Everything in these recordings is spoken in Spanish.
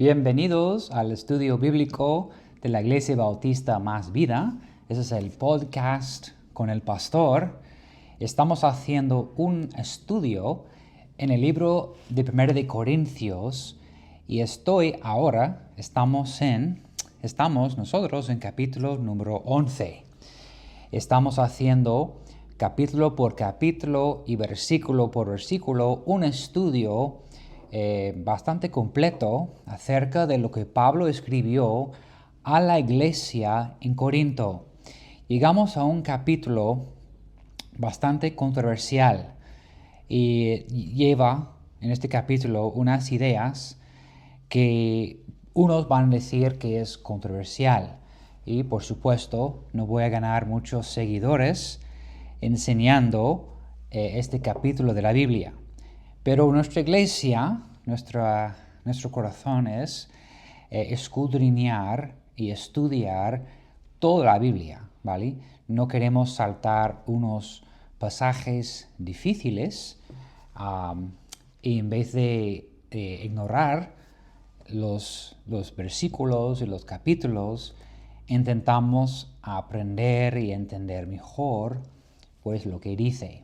Bienvenidos al estudio bíblico de la Iglesia Bautista Más Vida. Ese es el podcast con el pastor. Estamos haciendo un estudio en el libro de 1 de Corintios y estamos nosotros en capítulo número 11. Estamos haciendo capítulo por capítulo y versículo por versículo un estudio bastante completo acerca de lo que Pablo escribió a la iglesia en Corinto. Llegamos a un capítulo bastante controversial y lleva en este capítulo unas ideas que unos van a decir que es controversial y por supuesto no voy a ganar muchos seguidores enseñando este capítulo de la Biblia. Pero nuestra iglesia, nuestro corazón es escudriñar y estudiar toda la Biblia, ¿vale? No queremos saltar unos pasajes difíciles y en vez de ignorar los versículos y los capítulos, intentamos aprender y entender mejor pues lo que dice.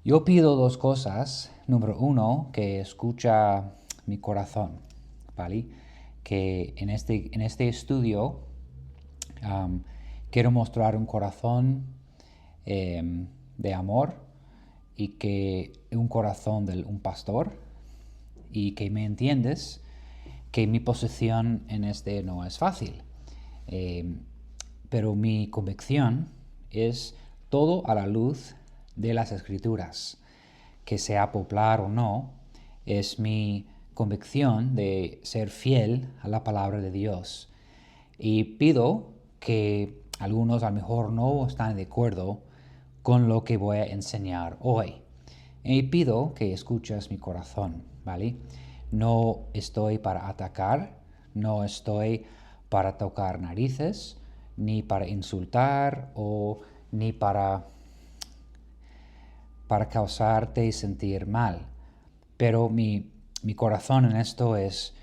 Yo pido dos cosas. Número uno, que escucha mi corazón, ¿vale? Que en este estudio quiero mostrar un corazón de amor y que un corazón de un pastor y que me entiendes que mi posición en este no es fácil. Pero mi convicción es todo a la luz de las Escrituras. Que sea popular o no, es mi convicción de ser fiel a la palabra de Dios. Y pido que algunos a lo mejor no están de acuerdo con lo que voy a enseñar hoy. Y pido que escuches mi corazón, ¿vale? No estoy para atacar, no estoy para tocar narices, ni para insultar ni para causarte sentir mal. Pero mi corazón en esto es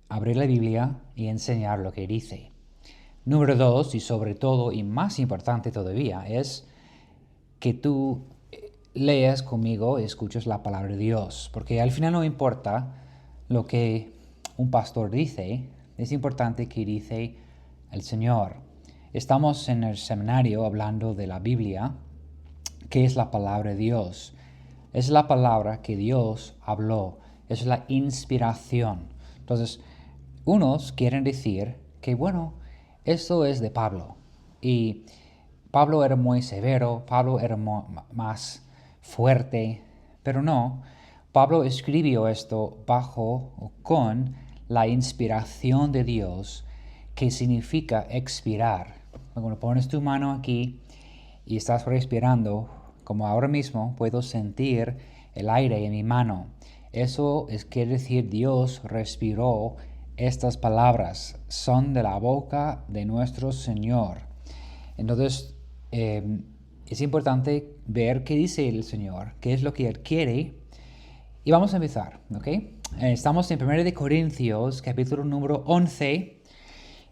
abrir la Biblia y enseñar lo que dice. Número dos, y sobre todo, y más importante todavía, es que tú leas conmigo y escuches la palabra de Dios. Porque al final no importa lo que un pastor dice, es importante que dice el Señor. Estamos en el seminario hablando de la Biblia, que es la palabra de Dios. Es la palabra que Dios habló. Es la inspiración. Entonces, unos quieren decir que, bueno, esto es de Pablo. Y Pablo era muy severo, Pablo era más fuerte, pero no. Pablo escribió esto bajo o con la inspiración de Dios, que significa expirar. Cuando pones tu mano aquí y estás respirando, como ahora mismo puedo sentir el aire en mi mano. Eso quiere decir Dios respiró estas palabras. Son de la boca de nuestro Señor. Entonces, es importante ver qué dice el Señor, qué es lo que Él quiere. Y vamos a empezar, ¿ok? Estamos en 1 de Corintios, capítulo número 11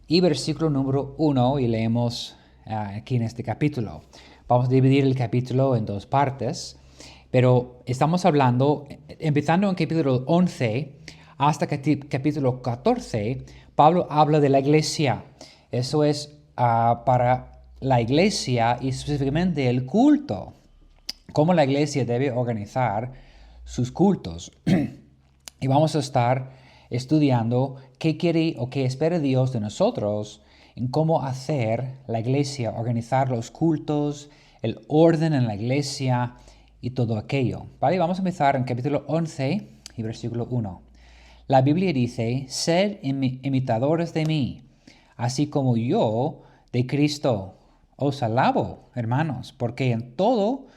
y versículo número 1 y leemos aquí en este capítulo. Vamos a dividir el capítulo en dos partes, pero estamos hablando, empezando en capítulo 11 hasta capítulo 14, Pablo habla de la iglesia. Eso es para la iglesia y específicamente el culto, cómo la iglesia debe organizar sus cultos. Y vamos a estar estudiando qué quiere o qué espera Dios de nosotros en cómo hacer la iglesia, organizar los cultos, el orden en la iglesia y todo aquello. ¿Vale? Vamos a empezar en capítulo 11 y versículo 1. La Biblia dice, sed imitadores de mí, así como yo de Cristo. Os alabo, hermanos, porque en todo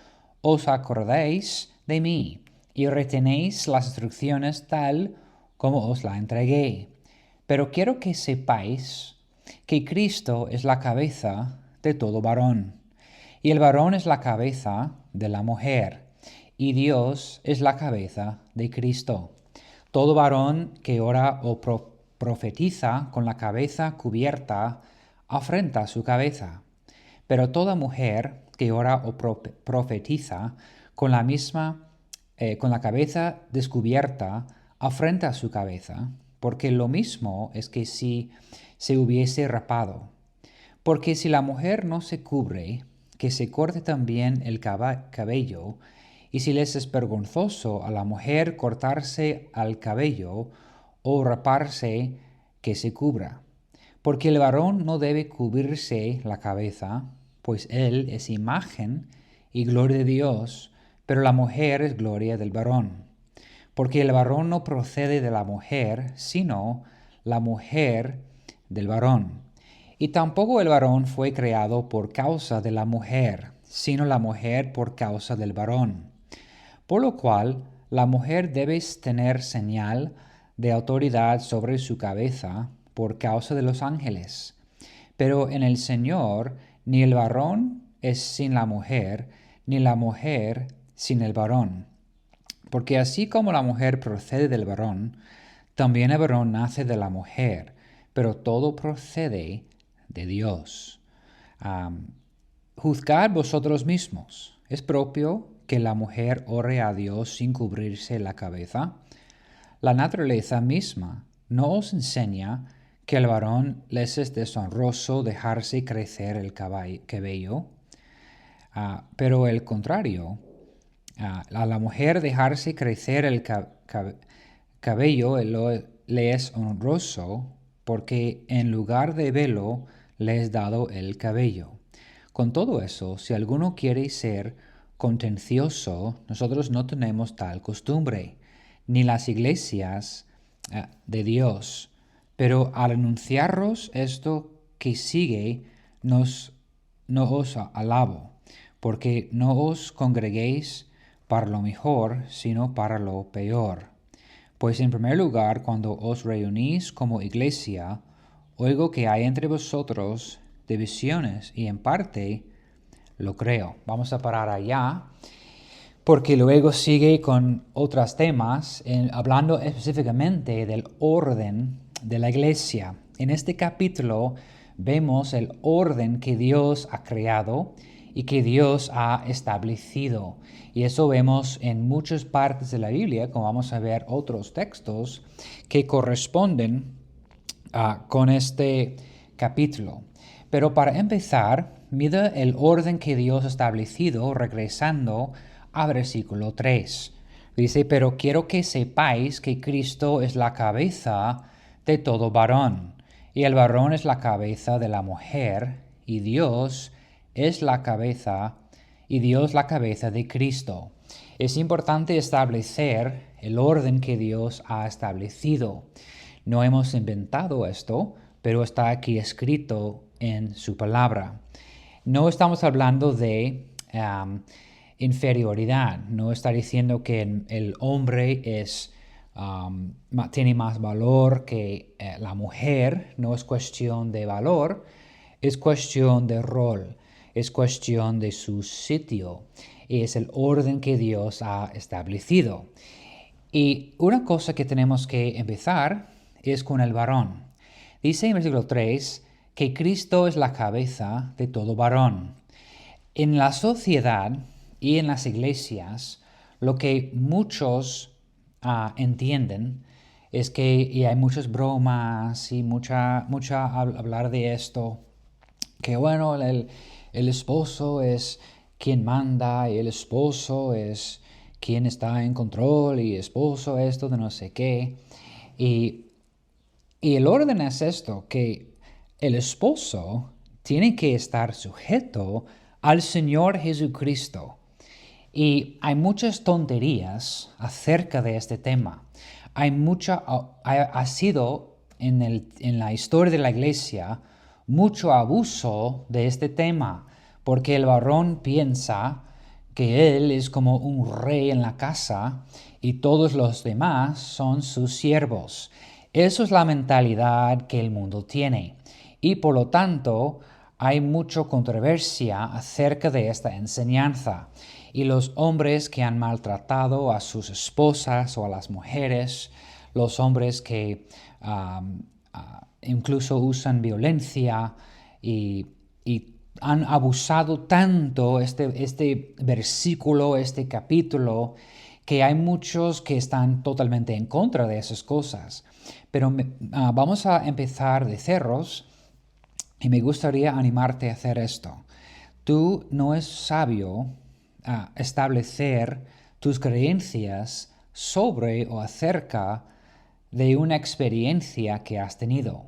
os acordáis de mí y retenéis las instrucciones tal como os la entregué. Pero quiero que sepáis que Cristo es la cabeza de todo varón, y el varón es la cabeza de la mujer, y Dios es la cabeza de Cristo. Todo varón que ora o profetiza con la cabeza cubierta afrenta su cabeza. Pero toda mujer que ora o profetiza con con la cabeza descubierta afrenta su cabeza, porque lo mismo es que si se hubiese rapado. Porque si la mujer no se cubre, que se corte también el cabello, y si les es vergonzoso a la mujer cortarse al cabello o raparse, que se cubra. Porque el varón no debe cubrirse la cabeza, pues él es imagen y gloria de Dios, pero la mujer es gloria del varón. Porque el varón no procede de la mujer, sino la mujer del varón. Y tampoco el varón fue creado por causa de la mujer, sino la mujer por causa del varón. Por lo cual, la mujer debe tener señal de autoridad sobre su cabeza por causa de los ángeles. Pero en el Señor, ni el varón es sin la mujer, ni la mujer sin el varón. Porque así como la mujer procede del varón, también el varón nace de la mujer, pero todo procede de Dios. Juzgad vosotros mismos. ¿Es propio que la mujer ore a Dios sin cubrirse la cabeza? La naturaleza misma no os enseña que al varón les es deshonroso dejarse crecer el cabello, pero el contrario, a la mujer dejarse crecer el cabello le es honroso, porque en lugar de velo le es dado el cabello. Con todo eso, si alguno quiere ser contencioso, nosotros no tenemos tal costumbre, ni las iglesias de Dios. Pero al anunciaros esto que sigue, no os alabo, porque no os congreguéis para lo mejor, sino para lo peor. Pues en primer lugar, cuando os reunís como iglesia, oigo que hay entre vosotros divisiones, y en parte lo creo. Vamos a parar allá, porque luego sigue con otros temas, hablando específicamente del orden de la iglesia. En este capítulo vemos el orden que Dios ha creado y que Dios ha establecido. Y eso vemos en muchas partes de la Biblia, como vamos a ver otros textos que corresponden con este capítulo. Pero para empezar, mira el orden que Dios ha establecido regresando a versículo 3. Dice, pero quiero que sepáis que Cristo es la cabeza de todo varón, y el varón es la cabeza de la mujer, y Dios es la cabeza, y Dios la cabeza de Cristo. Es importante establecer el orden que Dios ha establecido. No hemos inventado esto, pero está aquí escrito en su palabra. No estamos hablando de inferioridad. No está diciendo que el hombre tiene más valor que la mujer. No es cuestión de valor, es cuestión de rol, es cuestión de su sitio. Y es el orden que Dios ha establecido. Y una cosa que tenemos que empezar es con el varón. Dice en versículo 3 que Cristo es la cabeza de todo varón. En la sociedad y en las iglesias, lo que muchos entienden es que y hay muchas bromas y mucha hablar de esto, que bueno, el esposo es quien manda y el esposo es quien está en control y esposo esto de no sé qué. Y el orden es esto, que el esposo tiene que estar sujeto al Señor Jesucristo. Y hay muchas tonterías acerca de este tema. Ha sido en la historia de la iglesia mucho abuso de este tema, porque el varón piensa que él es como un rey en la casa y todos los demás son sus siervos. Eso es la mentalidad que el mundo tiene. Y por lo tanto, hay mucha controversia acerca de esta enseñanza. Y los hombres que han maltratado a sus esposas o a las mujeres, los hombres que incluso usan violencia y han abusado tanto este versículo, este capítulo, que hay muchos que están totalmente en contra de esas cosas. Pero vamos a empezar de ceros y me gustaría animarte a hacer esto. Tú no es sabio establecer tus creencias sobre o acerca de una experiencia que has tenido.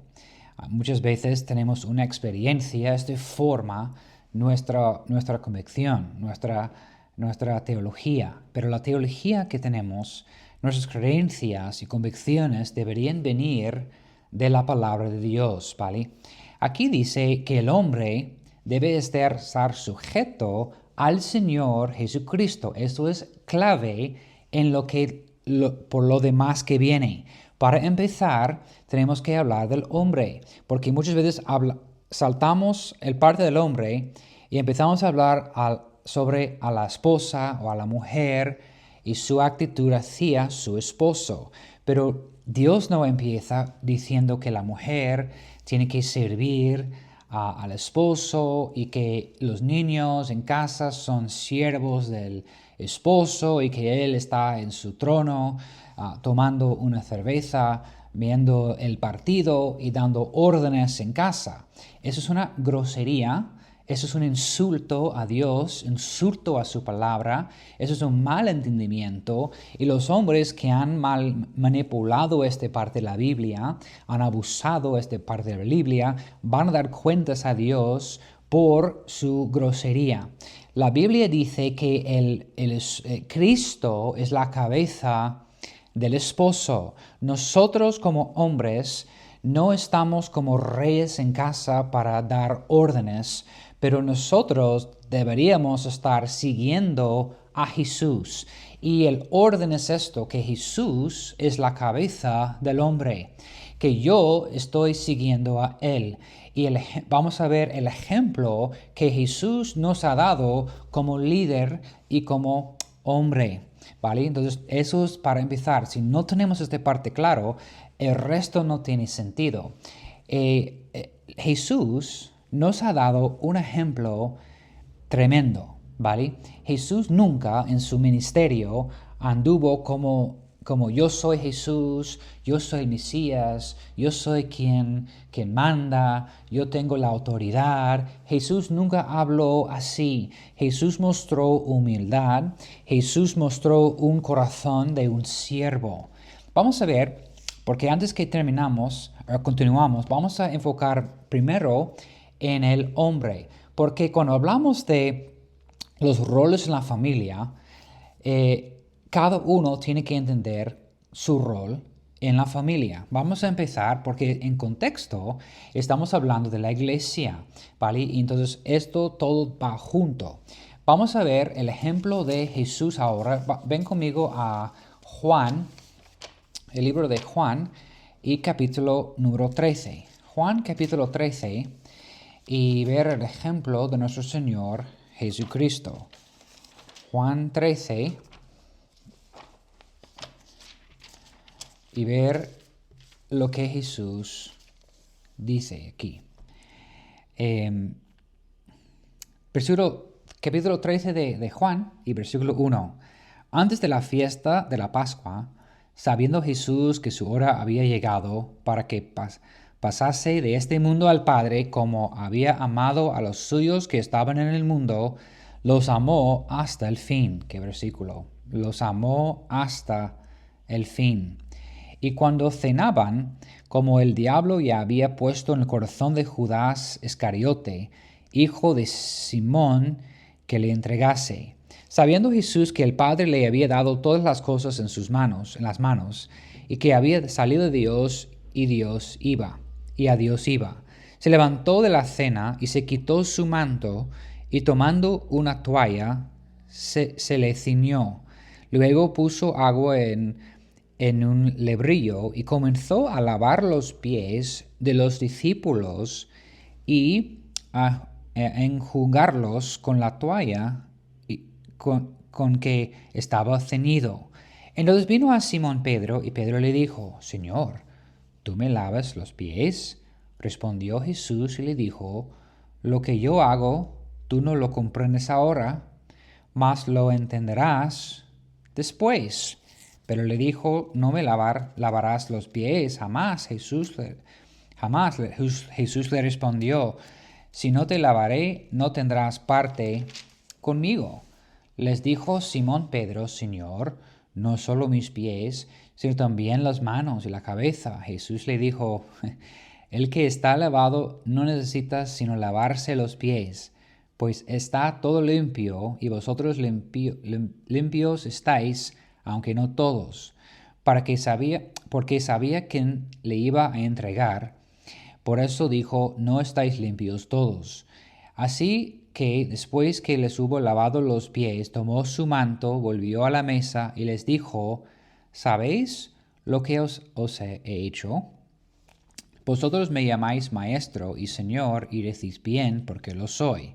Muchas veces tenemos una experiencia, esto forma nuestra convicción, nuestra teología, pero la teología que tenemos, nuestras creencias y convicciones deberían venir de la palabra de Dios, ¿vale? Aquí dice que el hombre debe estar sujeto al Señor Jesucristo. Esto es clave en por lo demás que viene. Para empezar, tenemos que hablar del hombre, porque muchas veces saltamos el parte del hombre y empezamos a hablar sobre a la esposa o a la mujer y su actitud hacia su esposo. Pero Dios no empieza diciendo que la mujer tiene que servir al esposo y que los niños en casa son siervos del esposo y que él está en su trono tomando una cerveza, viendo el partido y dando órdenes en casa. Eso es una grosería, eso es un insulto a Dios, insulto a su palabra, eso es un mal entendimiento y los hombres que han mal manipulado esta parte de la Biblia, han abusado esta parte de la Biblia, van a dar cuentas a Dios por su grosería. La Biblia dice que Cristo es la cabeza del esposo. Nosotros como hombres no estamos como reyes en casa para dar órdenes, pero nosotros deberíamos estar siguiendo a Jesús. Y el orden es esto, que Jesús es la cabeza del hombre, que yo estoy siguiendo a Él. Y vamos a ver el ejemplo que Jesús nos ha dado como líder y como hombre. ¿Vale? Entonces, eso es para empezar. Si no tenemos esta parte claro, el resto no tiene sentido. Jesús nos ha dado un ejemplo tremendo, ¿vale? Jesús nunca en su ministerio anduvo como yo soy Jesús, yo soy el Mesías, yo soy quien manda, yo tengo la autoridad. Jesús nunca habló así. Jesús mostró humildad, Jesús mostró un corazón de un siervo. Vamos a ver, porque antes que continuamos, vamos a enfocar primero en el hombre, porque cuando hablamos de los roles en la familia, cada uno tiene que entender su rol en la familia. Vamos a empezar porque en contexto estamos hablando de la iglesia, ¿vale? Y entonces esto todo va junto. Vamos a ver el ejemplo de Jesús ahora. Ven conmigo a Juan, el libro de Juan y capítulo número 13. Juan capítulo 13 y ver el ejemplo de nuestro Señor Jesucristo. Juan 13 y ver lo que Jesús dice aquí. Capítulo 13 de Juan y versículo 1. Antes de la fiesta de la Pascua, sabiendo Jesús que su hora había llegado para que pasase de este mundo al Padre, como había amado a los suyos que estaban en el mundo, los amó hasta el fin. ¿Qué versículo? Los amó hasta el fin. Y cuando cenaban, como el diablo ya había puesto en el corazón de Judas Iscariote, hijo de Simón, que le entregase. Sabiendo Jesús que el Padre le había dado todas las cosas en las manos, y que había salido de Dios y a Dios iba, se levantó de la cena y se quitó su manto, y tomando una toalla, se le ciñó. Luego puso agua en un lebrillo y comenzó a lavar los pies de los discípulos y a enjugarlos con la toalla con que estaba ceñido. Entonces vino a Simón Pedro y Pedro le dijo, Señor, ¿tú me lavas los pies? Respondió Jesús y le dijo, lo que yo hago, tú no lo comprendes ahora, mas lo entenderás después. Pero le dijo, no me lavarás los pies, jamás. Jesús le respondió, si no te lavaré, no tendrás parte conmigo. Les dijo Simón Pedro, Señor, no solo mis pies, sino también las manos y la cabeza. Jesús le dijo, el que está lavado no necesita sino lavarse los pies, pues está todo limpio, y vosotros limpios estáis, aunque no todos. Porque sabía quién le iba a entregar, por eso dijo, no estáis limpios todos. Así que después que les hubo lavado los pies, tomó su manto, volvió a la mesa y les dijo, ¿sabéis lo que os he hecho? Vosotros me llamáis maestro y señor y decís bien porque lo soy.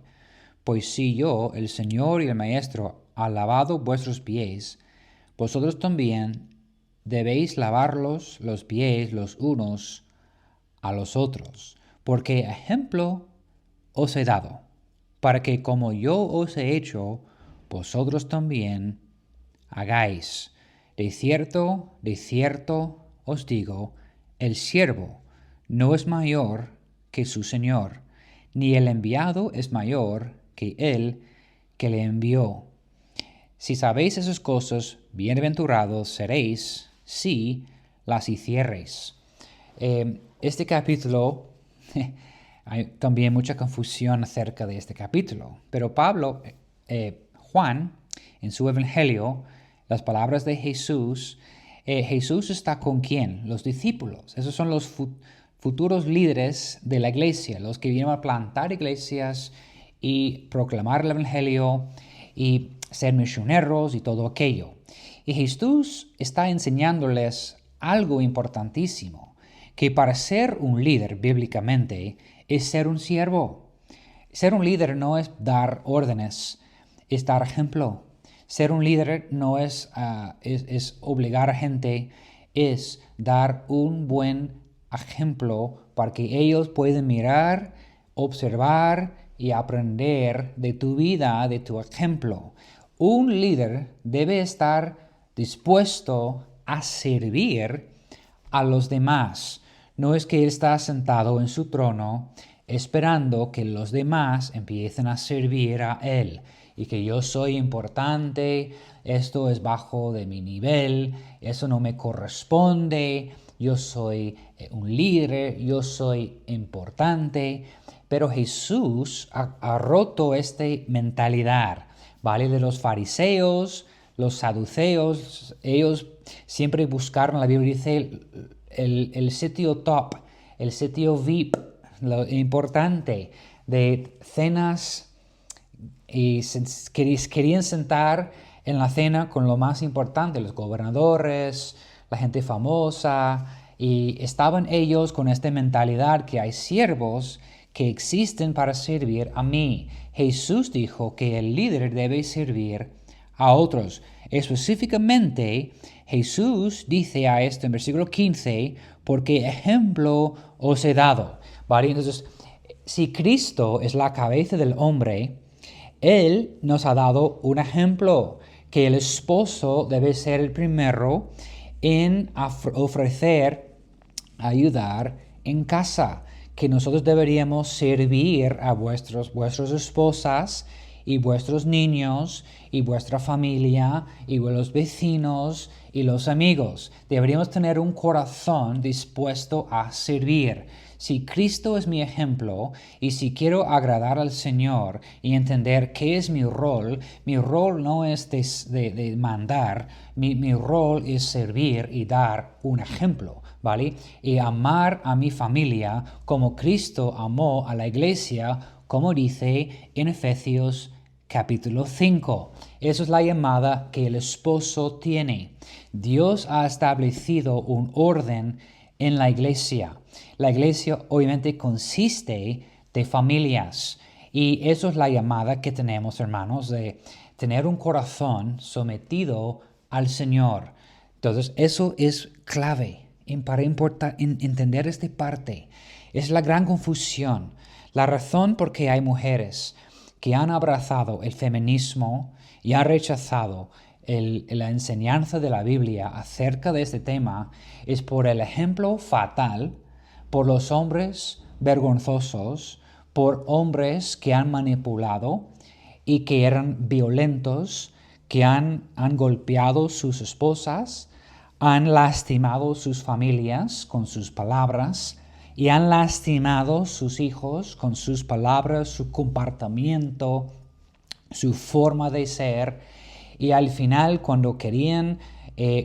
Pues si yo, el señor y el maestro, ha lavado vuestros pies, vosotros también debéis lavarlos los pies los unos a los otros, porque ejemplo os he dado, para que como yo os he hecho, vosotros también hagáis. De cierto os digo, el siervo no es mayor que su señor, ni el enviado es mayor que el que le envió. Si sabéis esas cosas, bienaventurados seréis si las hiciereis. Este capítulo, hay también mucha confusión acerca de este capítulo, pero Juan, en su evangelio, las palabras de Jesús, Jesús está con ¿quién? Los discípulos. Esos son los futuros líderes de la iglesia, los que vienen a plantar iglesias y proclamar el evangelio y ser misioneros y todo aquello. Y Jesús está enseñándoles algo importantísimo, que para ser un líder bíblicamente es ser un siervo. Ser un líder no es dar órdenes, es dar ejemplo. Ser un líder no es obligar a gente, es dar un buen ejemplo para que ellos puedan mirar, observar y aprender de tu vida, de tu ejemplo. Un líder debe estar dispuesto a servir a los demás. No es que él está sentado en su trono esperando que los demás empiecen a servir a él y que yo soy importante, esto es bajo de mi nivel, eso no me corresponde, yo soy un líder, yo soy importante. Pero Jesús ha roto esta mentalidad, ¿vale? De los fariseos, los saduceos, ellos siempre buscaron, la Biblia dice, el sitio top, el sitio VIP, lo importante de cenas, y querían sentar en la cena con lo más importante, los gobernadores, la gente famosa, y estaban ellos con esta mentalidad que hay siervos que existen para servir a mí. Jesús dijo que el líder debe servir a otros. Específicamente, Jesús dice a esto en versículo 15, porque ejemplo os he dado. ¿Vale? Entonces, si Cristo es la cabeza del hombre, Él nos ha dado un ejemplo, que el esposo debe ser el primero en ofrecer, ayudar en casa, que nosotros deberíamos servir a vuestras esposas y vuestros niños y vuestra familia y los vecinos y los amigos. Deberíamos tener un corazón dispuesto a servir. Si Cristo es mi ejemplo y si quiero agradar al Señor y entender qué es mi rol no es de mandar, mi rol es servir y dar un ejemplo, ¿vale? Y amar a mi familia como Cristo amó a la iglesia, como dice en Efesios capítulo 5. Eso es la llamada que el esposo tiene. Dios ha establecido un orden en la iglesia. La iglesia obviamente consiste de familias y eso es la llamada que tenemos, hermanos, de tener un corazón sometido al Señor. Entonces, eso es clave para entender esta parte. Es la gran confusión. La razón por qué hay mujeres que han abrazado el feminismo y han rechazado la enseñanza de la Biblia acerca de este tema es por el ejemplo fatal, por los hombres vergonzosos, por hombres que han manipulado y que eran violentos, que han golpeado sus esposas, han lastimado sus familias con sus palabras y han lastimado sus hijos con sus palabras, su comportamiento, su forma de ser. Y al final, cuando querían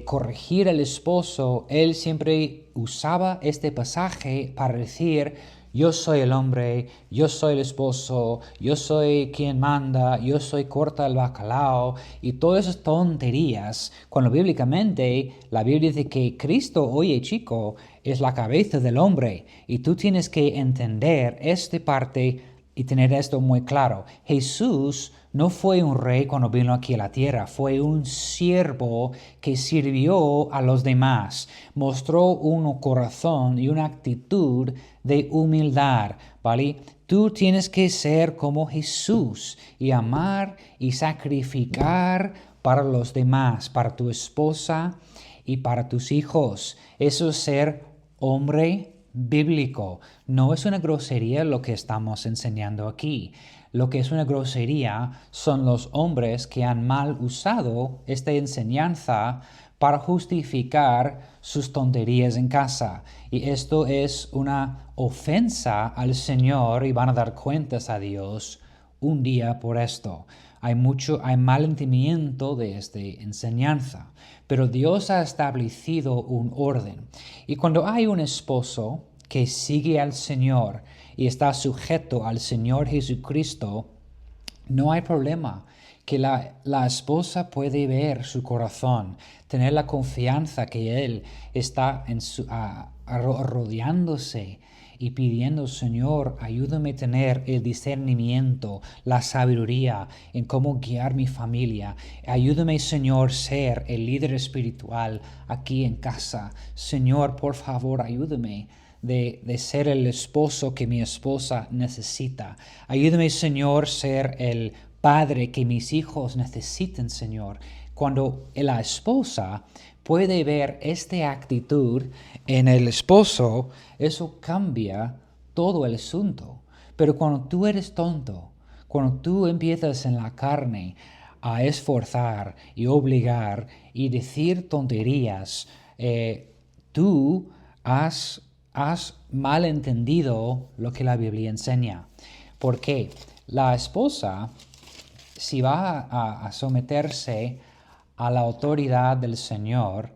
corregir al esposo, él siempre usaba este pasaje para decir: yo soy el hombre, yo soy el esposo, yo soy quien manda, yo soy corta el bacalao, y todas esas tonterías, cuando bíblicamente la Biblia dice que Cristo, oye chico, es la cabeza del hombre, y tú tienes que entender esta parte y tener esto muy claro. Jesús no fue un rey cuando vino aquí a la tierra, fue un siervo que sirvió a los demás, mostró un corazón y una actitud de humildad, ¿vale? Tú tienes que ser como Jesús y amar y sacrificar para los demás, para tu esposa y para tus hijos. Eso es ser hombre bíblico. No es una grosería lo que estamos enseñando aquí. Lo que es una grosería son los hombres que han mal usado esta enseñanza para justificar sus tonterías en casa. Y esto es una ofensa al Señor y van a dar cuentas a Dios un día por esto. Hay mal entendimiento de esta enseñanza, pero Dios ha establecido un orden. Y cuando hay un esposo que sigue al Señor y está sujeto al Señor Jesucristo, no hay problema. Que la esposa puede ver su corazón, tener la confianza que Él está rodeándose y pidiendo: Señor, ayúdame a tener el discernimiento, la sabiduría en cómo guiar mi familia. Ayúdame, Señor, ser el líder espiritual aquí en casa. Señor, por favor, ayúdame de ser el esposo que mi esposa necesita. Ayúdame, Señor, ser el padre que mis hijos necesiten, Señor. Cuando la esposa puede ver esta actitud en el esposo, eso cambia todo el asunto. Pero cuando tú eres tonto, cuando tú empiezas en la carne a esforzar y obligar y decir tonterías, tú has mal entendido lo que la Biblia enseña. Porque la esposa, si va a someterse a la autoridad del Señor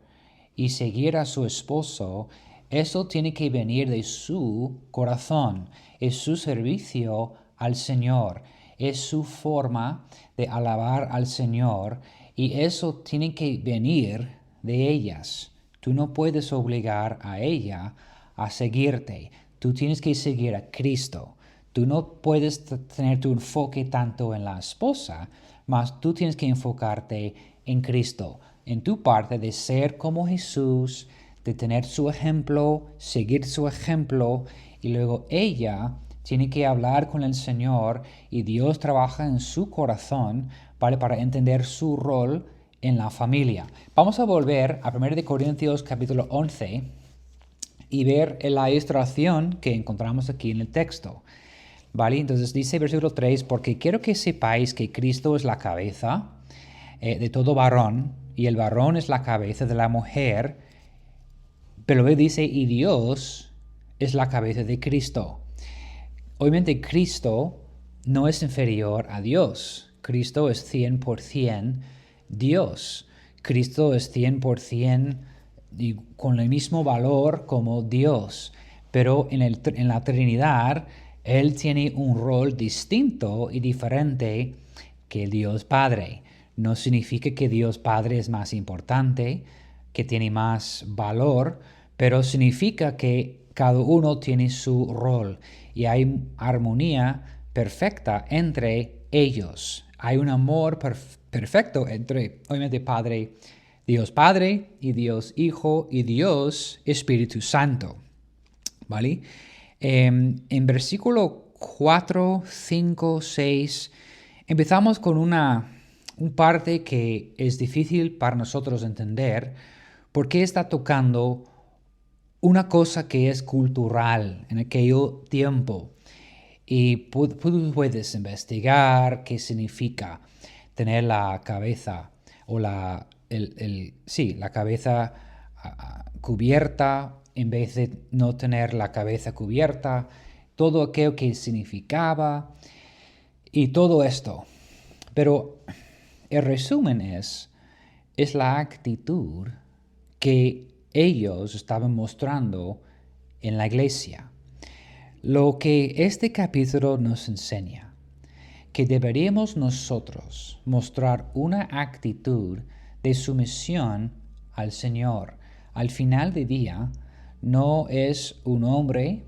y seguir a su esposo, eso tiene que venir de su corazón, es su servicio al Señor, es su forma de alabar al Señor, y eso tiene que venir de ellas. Tú no puedes obligar a ella a seguirte. Tú tienes que seguir a Cristo. Tú no puedes tener tu enfoque tanto en la esposa, mas tú tienes que enfocarte en Cristo, en tu parte de ser como Jesús, de tener su ejemplo, seguir su ejemplo, y luego ella tiene que hablar con el Señor y Dios trabaja en su corazón, ¿vale?, para entender su rol en la familia. Vamos a volver a 1 Corintios capítulo 11 y ver la ilustración que encontramos aquí en el texto. ¿Vale? Entonces dice versículo 3, porque quiero que sepáis que Cristo es la cabeza de todo varón, y el varón es la cabeza de la mujer, pero luego dice, y Dios es la cabeza de Cristo. Obviamente Cristo no es inferior a Dios. Cristo es 100% Dios. Cristo es 100% y con el mismo valor como Dios. Pero en la Trinidad, Él tiene un rol distinto y diferente que el Dios Padre. No significa que Dios Padre es más importante, que tiene más valor, pero significa que cada uno tiene su rol y hay armonía perfecta entre ellos. Hay un amor perfecto entre, obviamente, Padre, Dios Padre y Dios Hijo y Dios Espíritu Santo. ¿Vale? En versículo 4, 5, 6, empezamos con un parte que es difícil para nosotros entender porque está tocando una cosa que es cultural en aquel tiempo. Y puedes investigar qué significa tener la cabeza o la cabeza cubierta en vez de no tener la cabeza cubierta, todo aquello que significaba y todo esto. Pero el resumen es la actitud que ellos estaban mostrando en la iglesia. Lo que este capítulo nos enseña, que deberíamos nosotros mostrar una actitud de sumisión al Señor. Al final del día, no es un hombre,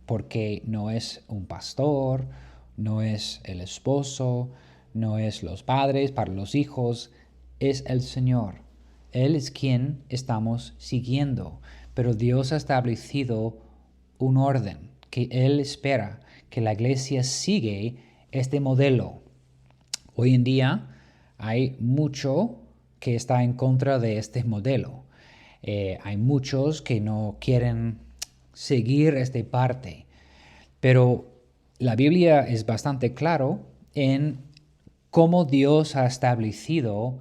porque no es un pastor, no es el esposo, no es los padres para los hijos, es el Señor. Él es quien estamos siguiendo, pero Dios ha establecido un orden que Él espera que la iglesia sigue este modelo. Hoy en día hay mucho que está en contra de este modelo. Hay muchos que no quieren seguir esta parte, pero la Biblia es bastante claro en cómo Dios ha establecido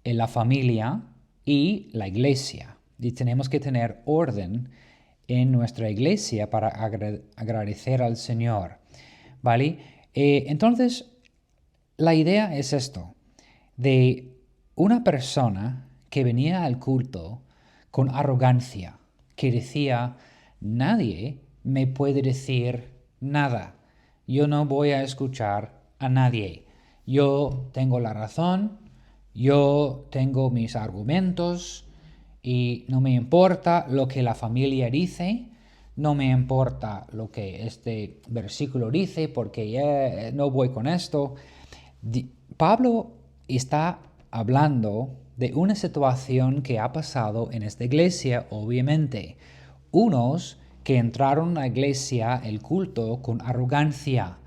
en la familia y la iglesia. Y tenemos que tener orden en nuestra iglesia para agradecer al Señor. ¿Vale? Entonces, la idea es esto, de una persona que venía al culto con arrogancia, que decía, nadie me puede decir nada, yo no voy a escuchar a nadie, yo tengo la razón, yo tengo mis argumentos y no me importa lo que la familia dice, no me importa lo que este versículo dice porque ya no voy con esto. Pablo está hablando de una situación que ha pasado en esta iglesia, obviamente. Unos que entraron a la iglesia, el culto, con arrogancia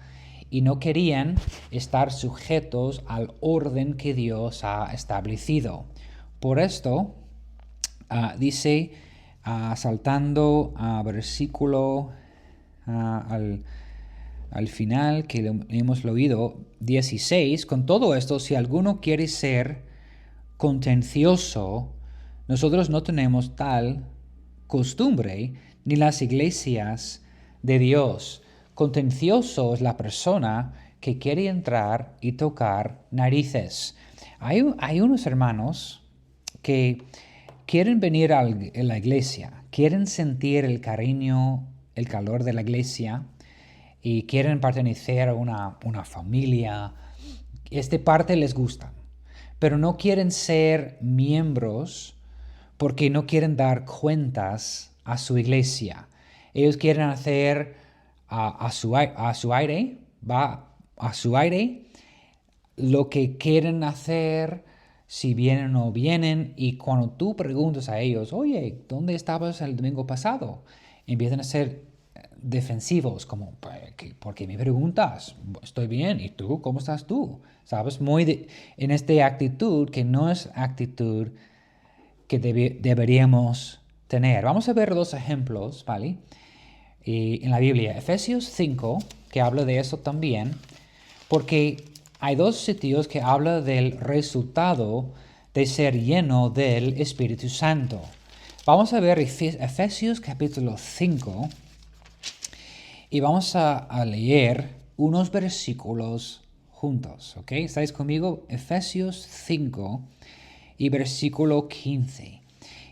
y no querían estar sujetos al orden que Dios ha establecido. Por esto, dice, saltando a versículo al final, que hemos leído, 16, con todo esto, si alguno quiere ser contencioso, nosotros no tenemos tal costumbre ni las iglesias de Dios. Contencioso es la persona que quiere entrar y tocar narices. Hay unos hermanos que quieren venir a la iglesia, quieren sentir el cariño, el calor de la iglesia y quieren pertenecer a una familia. Esta parte les gusta, pero no quieren ser miembros porque no quieren dar cuentas a su iglesia. Ellos quieren hacer a su aire, lo que quieren hacer, si vienen o no vienen, y cuando tú preguntas a ellos, oye, ¿dónde estabas el domingo pasado? Empiezan a ser defensivos, como, ¿por qué me preguntas? Estoy bien, ¿y tú? ¿Cómo estás tú? ¿Sabes? En esta actitud que no es actitud que deberíamos tener. Vamos a ver dos ejemplos, ¿vale? En la Biblia, Efesios 5, que habla de eso también, porque hay dos sitios que habla del resultado de ser lleno del Espíritu Santo. Vamos a ver Efesios capítulo 5 y vamos a leer unos versículos juntos, ¿ok? ¿Estáis conmigo? Efesios 5 y versículo 15.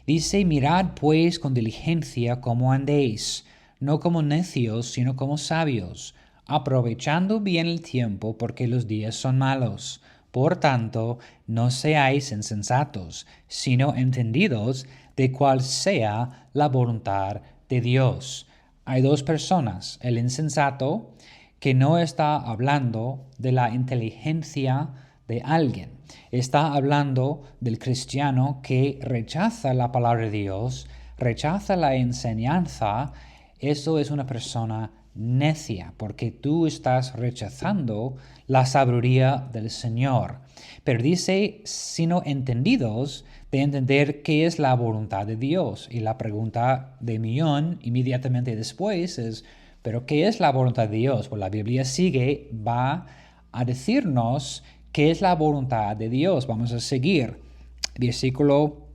Dice, mirad pues con diligencia cómo andéis, no como necios, sino como sabios, aprovechando bien el tiempo, porque los días son malos. Por tanto, no seáis insensatos, sino entendidos de cuál sea la voluntad de Dios. Hay dos personas, el insensato, que no está hablando de la inteligencia de alguien, Está hablando del cristiano que rechaza la palabra de Dios, rechaza la enseñanza. Eso es una persona necia, porque tú estás rechazando la sabiduría del Señor. Pero dice, sino entendidos, de entender qué es la voluntad de Dios. Y la pregunta de millón inmediatamente después es, ¿pero qué es la voluntad de Dios? Pues la Biblia va a decirnos qué es la voluntad de Dios. Vamos a seguir. Versículo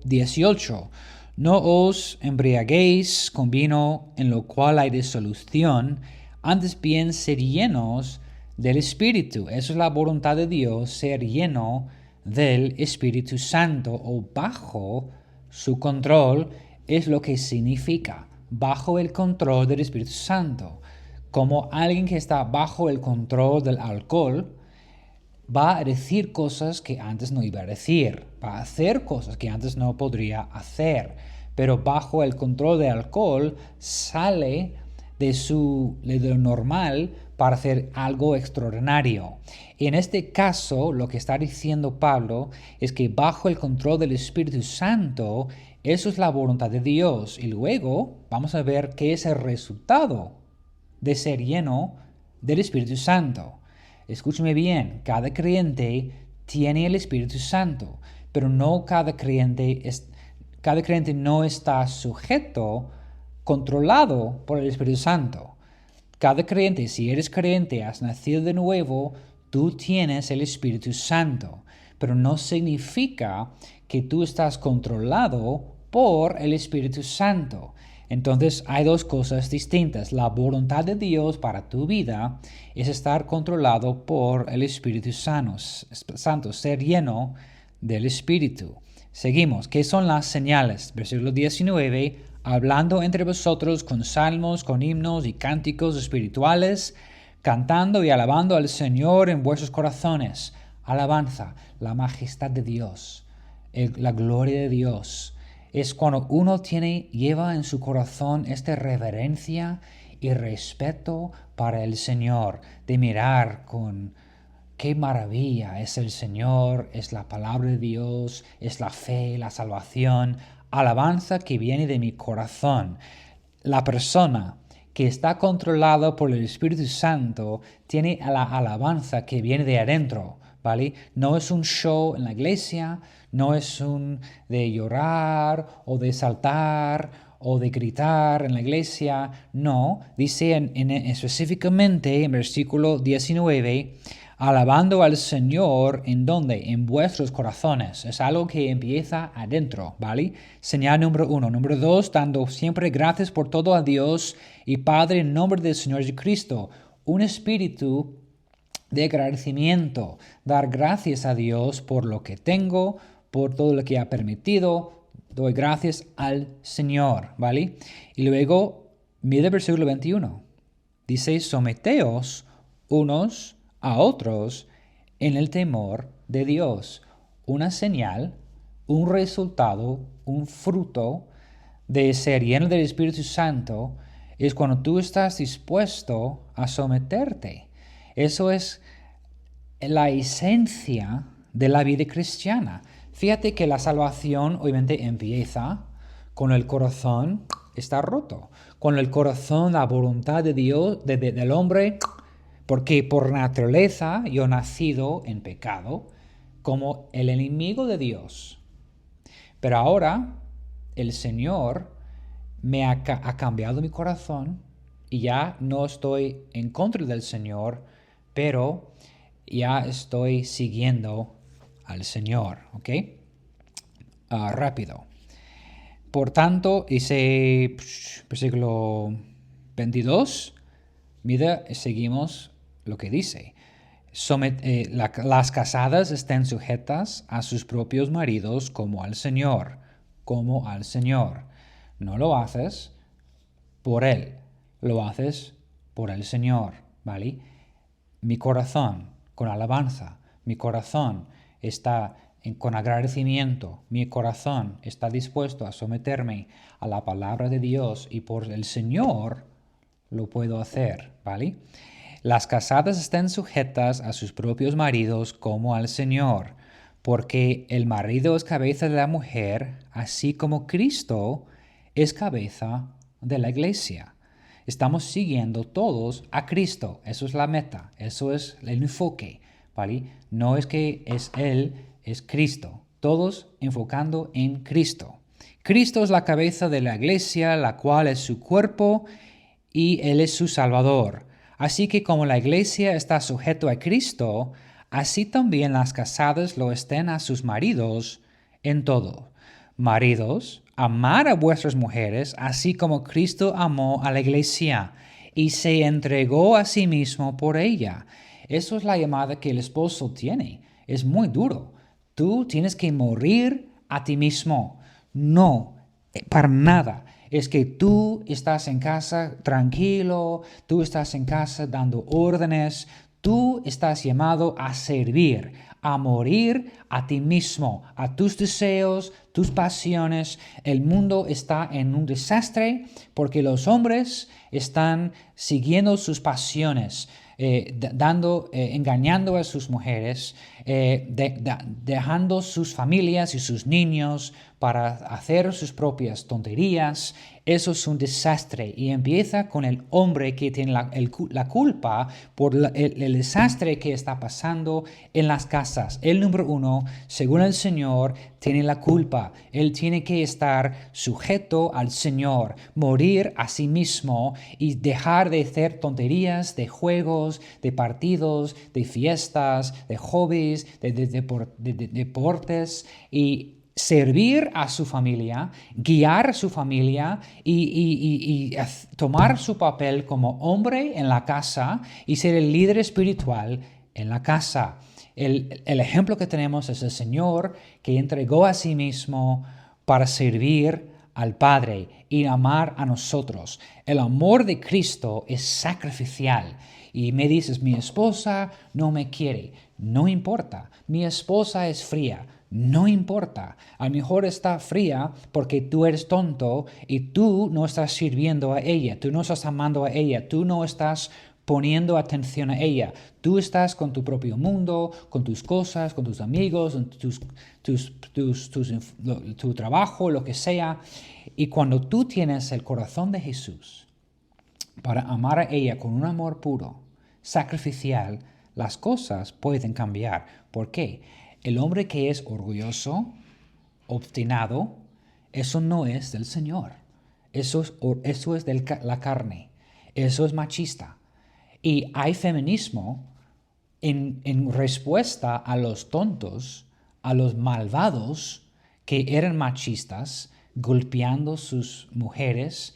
18. No os embriaguéis con vino en lo cual hay disolución, antes bien ser llenos del Espíritu. Eso es la voluntad de Dios, ser lleno del Espíritu Santo o bajo su control, es lo que significa, bajo el control del Espíritu Santo. Como alguien que está bajo el control del alcohol, va a decir cosas que antes no iba a decir, va a hacer cosas que antes no podría hacer, pero bajo el control del alcohol sale de lo normal para hacer algo extraordinario. Y en este caso, lo que está diciendo Pablo es que bajo el control del Espíritu Santo, eso es la voluntad de Dios. Y luego vamos a ver qué es el resultado de ser lleno del Espíritu Santo. Escúcheme bien, cada creyente tiene el Espíritu Santo, pero no cada creyente no está sujeto, controlado por el Espíritu Santo. Cada creyente, si eres creyente, has nacido de nuevo, tú tienes el Espíritu Santo, pero no significa que tú estás controlado por el Espíritu Santo. Entonces hay dos cosas distintas. La voluntad de Dios para tu vida es estar controlado por el Espíritu Santo, ser lleno del Espíritu. Seguimos. ¿Qué son las señales? Versículo 19. Hablando entre vosotros con salmos, con himnos y cánticos espirituales, cantando y alabando al Señor en vuestros corazones. Alabanza, la majestad de Dios, la gloria de Dios. Es cuando uno lleva en su corazón esta reverencia y respeto para el Señor, de mirar con qué maravilla es el Señor, es la palabra de Dios, es la fe, la salvación, alabanza que viene de mi corazón. La persona que está controlada por el Espíritu Santo tiene la alabanza que viene de adentro, ¿vale? No es un show en la iglesia, no es de llorar o de saltar o de gritar en la iglesia, no. Dice específicamente en versículo 19, alabando al Señor, ¿en dónde? En vuestros corazones. Es algo que empieza adentro, ¿vale? Señal número 1. Número 2, dando siempre gracias por todo a Dios y Padre en nombre del Señor Jesucristo. Un espíritu de agradecimiento, dar gracias a Dios por lo que tengo, por todo lo que ha permitido. Doy gracias al Señor, ¿vale? Y luego, mira el versículo 21. Dice, someteos unos a otros en el temor de Dios. Una señal, un resultado, un fruto de ser lleno del Espíritu Santo es cuando tú estás dispuesto a someterte. Eso es la esencia de la vida cristiana. Fíjate que la salvación obviamente empieza con el corazón está roto, con el corazón, la voluntad de Dios, del hombre, porque por naturaleza yo he nacido en pecado como el enemigo de Dios. Pero ahora el Señor me ha cambiado mi corazón y ya no estoy en contra del Señor, pero ya estoy siguiendo al Señor, ¿ok? Rápido. Por tanto, dice versículo 22, mira, seguimos lo que dice. Las casadas estén sujetas a sus propios maridos como al Señor, como al Señor. No lo haces por Él, lo haces por el Señor, ¿vale? Mi corazón, con alabanza, mi corazón está con agradecimiento, mi corazón está dispuesto a someterme a la palabra de Dios y por el Señor lo puedo hacer, ¿vale? las casadas estén sujetas a sus propios maridos como al Señor, porque el marido es cabeza de la mujer, así como Cristo es cabeza de la iglesia. Estamos siguiendo todos a Cristo. Eso es la meta. Eso es el enfoque, ¿vale? No es que es Él, es Cristo. Todos enfocando en Cristo. Cristo es la cabeza de la iglesia, la cual es su cuerpo y Él es su Salvador. Así que como la iglesia está sujeto a Cristo, así también las casadas lo estén a sus maridos en todo. Maridos, amad a vuestras mujeres, así como Cristo amó a la iglesia y se entregó a sí mismo por ella. Eso es la llamada que el esposo tiene. Es muy duro. Tú tienes que morir a ti mismo. No, para nada. Es que tú estás en casa tranquilo, tú estás en casa dando órdenes, tú estás llamado a servir, a morir a ti mismo, a tus deseos, tus pasiones. El mundo está en un desastre porque los hombres están siguiendo sus pasiones, engañando a sus mujeres, dejando sus familias y sus niños para hacer sus propias tonterías. Eso es un desastre y empieza con el hombre que tiene la culpa por el desastre que está pasando en las casas. El número uno, según el Señor, tiene la culpa. Él tiene que estar sujeto al Señor, morir a sí mismo y dejar de hacer tonterías de juegos, de partidos, de fiestas, de hobbies, de deportes y servir a su familia, guiar a su familia y tomar su papel como hombre en la casa y ser el líder espiritual en la casa. El ejemplo que tenemos es el Señor que entregó a sí mismo para servir al Padre y amar a nosotros. El amor de Cristo es sacrificial. Y me dices, mi esposa no me quiere. No importa, mi esposa es fría. No importa, a lo mejor está fría porque tú eres tonto y tú no estás sirviendo a ella, tú no estás amando a ella, tú no estás poniendo atención a ella. Tú estás con tu propio mundo, con tus cosas, con tus amigos, tu trabajo, lo que sea. Y cuando tú tienes el corazón de Jesús para amar a ella con un amor puro, sacrificial, las cosas pueden cambiar. ¿Por qué? El hombre que es orgulloso, obstinado, eso no es del Señor. Eso es de la carne. Eso es machista. Y hay feminismo en respuesta a los tontos, a los malvados que eran machistas, golpeando sus mujeres,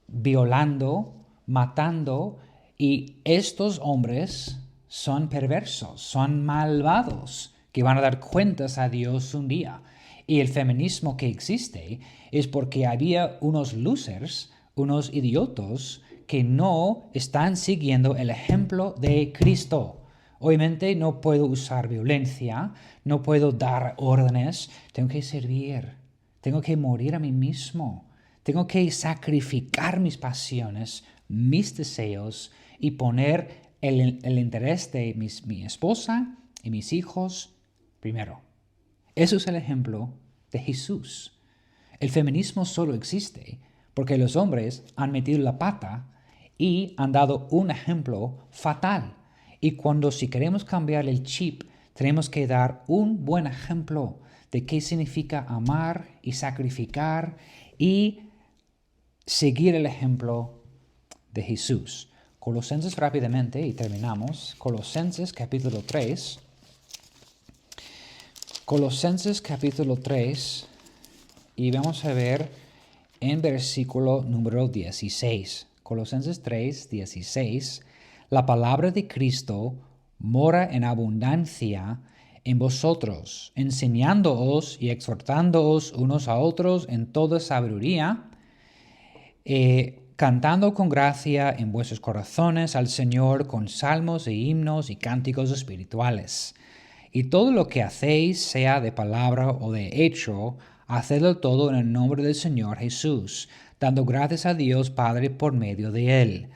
violando, matando. Y estos hombres son perversos, son malvados, que van a dar cuentas a Dios un día. Y el feminismo que existe es porque había unos losers, unos idiotas, que no están siguiendo el ejemplo de Cristo. Obviamente no puedo usar violencia, no puedo dar órdenes, tengo que servir, tengo que morir a mí mismo, tengo que sacrificar mis pasiones, mis deseos y poner el interés de mi esposa y mis hijos primero. Eso es el ejemplo de Jesús. El feminismo solo existe porque los hombres han metido la pata y han dado un ejemplo fatal. Y si queremos cambiar el chip, tenemos que dar un buen ejemplo de qué significa amar y sacrificar y seguir el ejemplo de Jesús. Colosenses rápidamente y terminamos. Colosenses capítulo 3. Colosenses capítulo 3 y vamos a ver en versículo número 16. Colosenses 3, 16. La palabra de Cristo mora en abundancia en vosotros, enseñándoos y exhortándoos unos a otros en toda sabiduría, cantando con gracia en vuestros corazones al Señor con salmos e himnos y cánticos espirituales. Y todo lo que hacéis, sea de palabra o de hecho, hacedlo todo en el nombre del Señor Jesús, dando gracias a Dios Padre por medio de Él.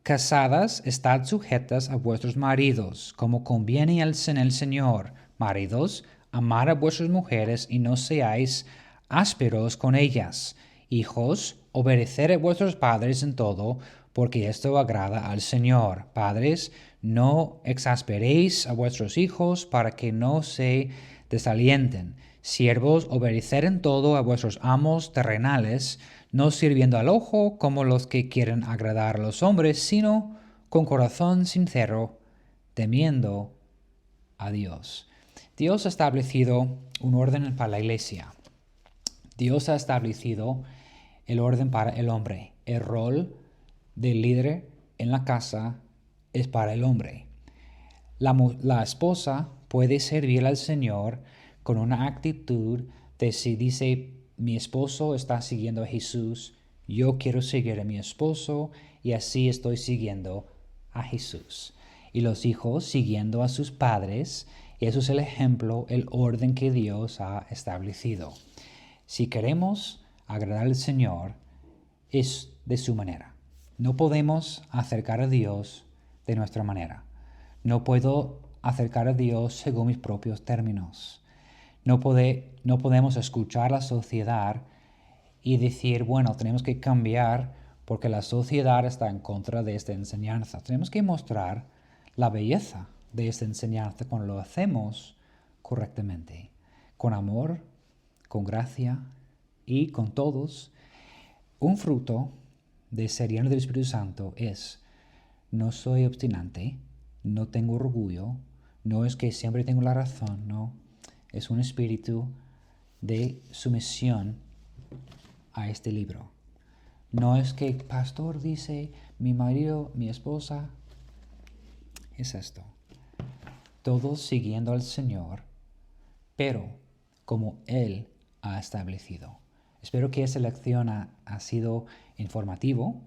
Casadas, estad sujetas a vuestros maridos, como conviene en el Señor. Maridos, amad a vuestras mujeres y no seáis ásperos con ellas. Hijos, obedeced a vuestros padres en todo, porque esto agrada al Señor. Padres, no exasperéis a vuestros hijos para que no se desalienten. Siervos, obedeced en todo a vuestros amos terrenales, no sirviendo al ojo como los que quieren agradar a los hombres, sino con corazón sincero, temiendo a Dios. Dios ha establecido un orden para la iglesia. Dios ha establecido el orden para el hombre. El rol del líder en la casa es para el hombre. La esposa puede servir al Señor con una actitud de si dice, mi esposo está siguiendo a Jesús, yo quiero seguir a mi esposo y así estoy siguiendo a Jesús. Y los hijos siguiendo a sus padres, eso es el ejemplo, el orden que Dios ha establecido. Si queremos agradar al Señor, es de su manera. No podemos acercar a Dios de nuestra manera. No puedo acercar a Dios según mis propios términos. No podemos escuchar a la sociedad y decir, bueno, tenemos que cambiar porque la sociedad está en contra de esta enseñanza. Tenemos que mostrar la belleza de esta enseñanza cuando lo hacemos correctamente, con amor, con gracia y con todos. Un fruto de ser lleno del Espíritu Santo es, no soy obstinante, no tengo orgullo, no es que siempre tengo la razón, no. Es un espíritu de sumisión a este libro. No es que el pastor dice, mi marido, mi esposa, es esto. Todos siguiendo al Señor, pero como Él ha establecido. Espero que esta lección ha sido informativo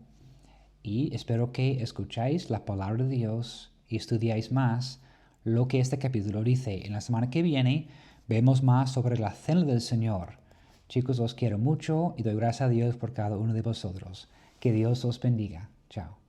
y espero que escucháis la palabra de Dios y estudiáis más lo que este capítulo dice. En la semana que viene vemos más sobre la cena del Señor. Chicos, os quiero mucho y doy gracias a Dios por cada uno de vosotros. Que Dios os bendiga. Chao.